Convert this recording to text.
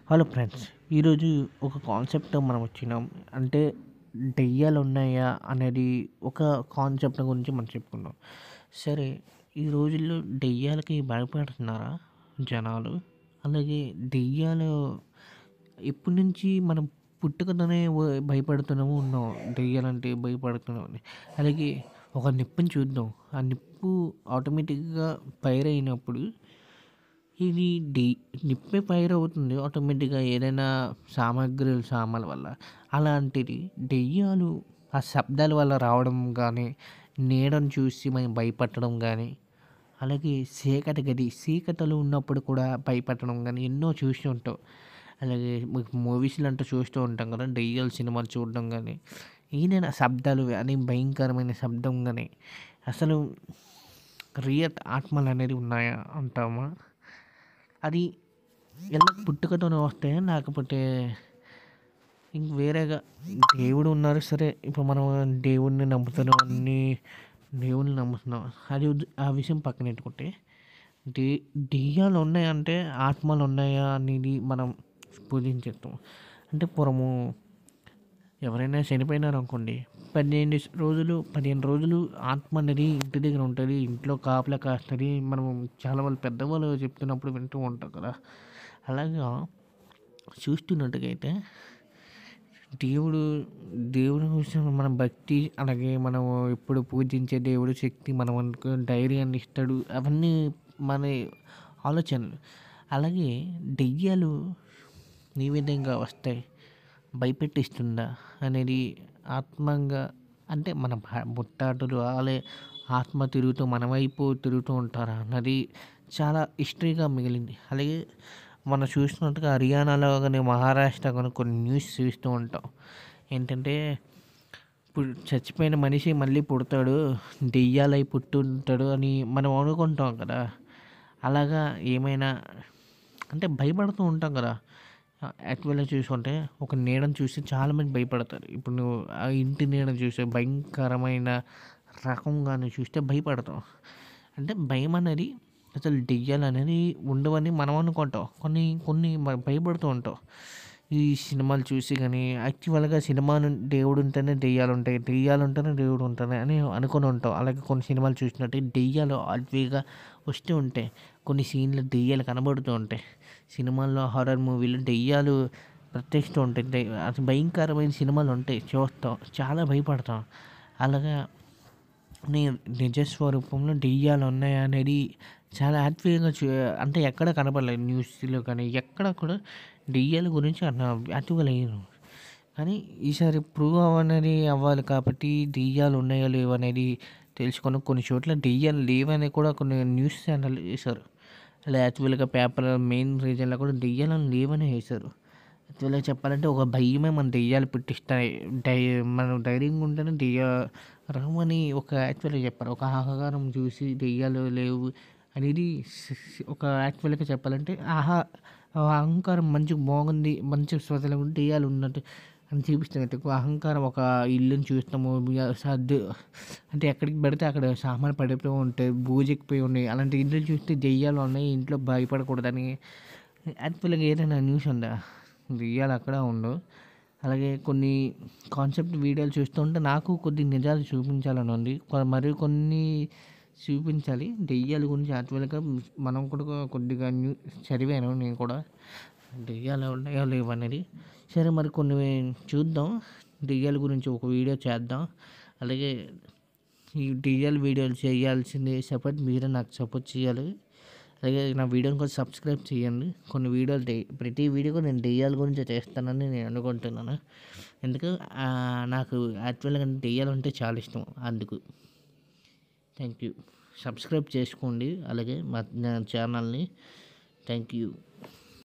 Hello friends, ఈరోజు ఒక concept మనం వచ్చినాం. అంటే దెయ్యాలు ఉన్నాయా అనేది ఒక కాన్సెప్ట్ గురించి మనం చెప్పుకుందాం. సరే, ఈ రోజుల్లో దెయ్యాలకి భయపడుతున్నారా జనాలు? అలాగే దెయ్యాలు ఎప్పటి నుంచి మనం పుట్టుకతోనే భయపడుతున్నాము ఉన్నాం. దెయ్యాలంటే భయపడుతున్నాం అని. అలాగే ఒక నిప్పుని చూద్దాం. ఆ నిప్పు ఆటోమేటిక్గా ఫైర్ అయినప్పుడు ఇది నిప్పే ఫైర్ అవుతుంది ఆటోమేటిక్‌గా ఏదైనా సామాన్ల వల్ల. అలాంటిది దెయ్యాలు ఆ శబ్దాల వల్ల రావడం గానీ, నీడను చూసి మనం భయపడడం గానీ, అలాగే చీకటిలో ఉన్నప్పుడు కూడా భయపెట్టడం గానీ ఎన్నో చూస్తూ ఉంటాం. అలాగే మీకు మూవీస్‌లో అంటూ చూస్తూ ఉంటాం కదా! దెయ్యాల సినిమాలు చూడడం గానీ, ఏదైనా శబ్దాలు గానీ, భయంకరమైన శబ్దం గానీ, అసలు రియల్ ఆత్మలనేవి ఉన్నాయా అంటామా? అది ఎలా పుట్టుకతోనే వస్తాయా? లేకపోతే ఇంక వేరేగా దేవుడు ఉన్నారు సరే, ఇప్పుడు మనం దేవుడిని నమ్ముతున్నాం, దేవుడిని నమ్ముతున్నాం. ఆ విషయం పక్కనెట్టుకుంటే, దే దెయ్యాలు ఉన్నాయంటే ఆత్మలు ఉన్నాయా అనేది మనం పూజించేస్తాం. అంటే పూర్వము ఎవరైనా చనిపోయినారనుకోండి, 15 రోజులు ఆత్మ అనేది ఇంటి దగ్గర ఉంటుంది. ఇంట్లో కాపలా కాస్తది. మనం చాలా వాళ్ళు పెద్దవాళ్ళు చెప్తున్నప్పుడు వింటూ ఉంటాం కదా! అలాగా చూస్తున్నట్టుగా అయితే దేవుడు దేవుని విషయంలో మన భక్తి, అలాగే మనం ఎప్పుడు పూజించే దేవుడు శక్తి మనం ధైర్యాన్ని ఇస్తాడు. అవన్నీ మన ఆలోచనలు. అలాగే దెయ్యాలు ఏ విధంగా వస్తాయి? భయపెట్టిస్తుందా అనేది ఆత్మంగా, అంటే మన ముట్టాటులు ఆలే ఆత్మ తిరుగుతూ మన వైపు తిరుగుతూ ఉంటారా అన్నది చాలా హిస్టరీగా మిగిలింది. అలాగే మనం చూసినట్టుగా హర్యానాలో కానీ, మహారాష్ట్ర కానీ కొన్ని న్యూస్ చూస్తూ ఉంటాం. ఏంటంటే ఇప్పుడు చచ్చిపోయిన మనిషి మళ్ళీ పుడతాడు, దెయ్యాలై పుట్టుంటాడు అని మనం అనుకుంటాం కదా! అలాగా ఏమైనా, అంటే భయపడుతూ ఉంటాం కదా! యాక్చువల్‌గా చూసుకుంటే ఒక నీడను చూసి చాలామంది భయపడతారు. ఇప్పుడు నువ్వు ఆ ఇంటి నీడను చూస్తే భయంకరమైన రకంగాను చూస్తే భయపడతాం. అంటే భయం అనేది, అసలు దెయ్యాలనేది ఉండవని మనం అనుకుంటాం. కొన్ని కొన్ని భయపడుతూ ఉంటాం. ఈ సినిమాలు చూసి గానీ, యాక్చువల్‌గా దేవుడు ఉంటేనే దెయ్యాలుంటాయి, దెయ్యాలుంటేనే దేవుడు ఉంటాడు అని అనుకుని ఉంటాం. అలాగే కొన్ని సినిమాలు చూసినట్టే దెయ్యాలు ఆల్వేగా వస్తూ ఉంటాయి. కొన్ని సీన్‌లో దెయ్యాలు కనబడుతూ ఉంటాయి. సినిమాల్లో హారర్ మూవీలు దెయ్యాలు ప్రత్యక్షిస్తూ ఉంటాయి. అసలు భయంకరమైన సినిమాలు ఉంటాయి, చూస్తాం, చాలా భయపడతాం. అలాగా నిజ స్వరూపంలో దెయ్యాలు ఉన్నాయా అనేది చాలా యాక్టివ్‌గా అంటే ఎక్కడ కనపడలేదు. న్యూస్‌లో కానీ ఎక్కడ కూడా దెయ్యాల గురించి యాక్టివ్‌గా లేదు. కానీ ఈసారి ప్రూవ్ అవ్వాలి కాబట్టి దెయ్యాలు ఉన్నాయో లేవో అనేది తెలుసుకొని కొన్ని చోట్ల దెయ్యాలు లేవని కూడా కొన్ని న్యూస్ ఛానల్ వేశారు. అలా యాక్చువల్‌గా పేపర్ మెయిన్ రీజన్‌లో కూడా దెయ్యాలను లేవనే వేశారు. యాక్చువల్‌గా చెప్పాలంటే ఒక భయమే మన దెయ్యాలు పుట్టిస్తాయి. మనం ధైర్యంగా ఉంటేనే రావని ఒక యాక్చువల్‌గా చెప్పారు. ఒక అహంకారం చూసి దెయ్యాలు లేవు అనేది ఒక యాక్చువల్‌గా చెప్పాలంటే అహంకారం మంచిగా బాగుంది, మంచి శ్వాసలో ఉంటే దెయ్యాలు ఉన్నట్టు అని చూపిస్తున్నట్టు. ఒక అహంకారం, ఒక ఇల్లుని చూస్తాము అంటే ఎక్కడికి పెడితే అక్కడ సామాన్లు పడిపోయి ఉంటాయి, బూజెక్కిపోయి ఉన్నాయి. అలాంటి ఇల్లు చూస్తే దెయ్యాలు ఉన్నాయి, ఇంట్లో భయపడకూడదని యాక్చువల్‌గా ఏదైనా న్యూస్ ఉందా? దెయ్యాలు అక్కడ ఉండవు. అలాగే కొన్ని కాన్సెప్ట్ వీడియోలు చూస్తుంటే నాకు కొద్ది నిజాలు చూపించాలని ఉంది. మరికొన్ని చూపించాలి. దెయ్యాల గురించి యాక్చువల్‌గా మనం కూడా కొద్దిగా చదివాను నేను కూడా. దెయ్యాలు ఉన్నాయో లేవో అనేది. సరే, మరి కొన్ని చూద్దాం. దెయ్యాల గురించి ఒక వీడియో చేద్దాం. అలాగే ఈ దెయ్యాల వీడియోలు చేయాల్సింది మీరే నాకు సపోర్ట్ చేయాలి. అలాగే నా వీడియోని కొంచెం సబ్స్క్రైబ్ చేయండి. కొన్ని వీడియోలు ప్రతి వీడియో నేను దెయ్యాల గురించే చేస్తానని నేను అనుకుంటున్నాను. ఎందుకు నాకు యాక్చువల్‌గా దెయ్యాలంటే చాలా ఇష్టం అందుకు. Thank you. సబ్స్క్రైబ్ చేసుకోండి అలాగే నా ఛానల్‌ని. Thank you.